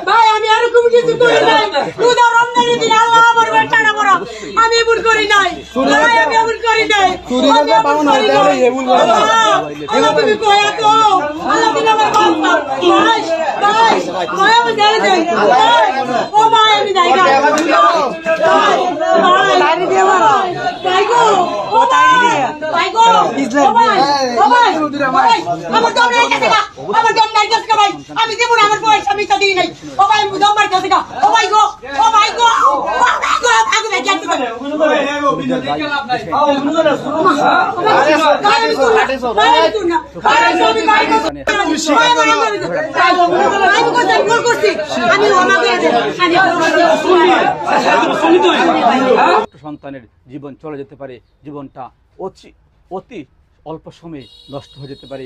ভাই আমি আর কোনো কিছু করি নাই রোজা রমজানের দিন আল্লাহ আমার বেটাটা বড় আমি ভুল করি নাই ভাই আমি ভুল করি নাই চুরি করতে পাও না তাহলে এই ভুল করো আল্লাহ তুমি কইয়া তো আল্লাহ তুমি আমার বাপ ভাই ভাই ভাই আমি জানি দেই ও ভাই আমি যাই না ভাই তাড়ি দে মারা ভাই গো ও তাড়ি দে ভাই গো ও ভাই আমার দম নাই কাছে আমার দম নাই কাছে ভাই আমি দেব না আমার পয়সা আমি তো দিই নাই ও ভাই দম মার কাছে ও ভাই গো ও ভাই গো আগে ভাই যাচ্ছে সন্তানের জীবন চলে যেতে পারে, জীবনটা অতি অল্প সময়ে নষ্ট হয়ে যেতে পারে।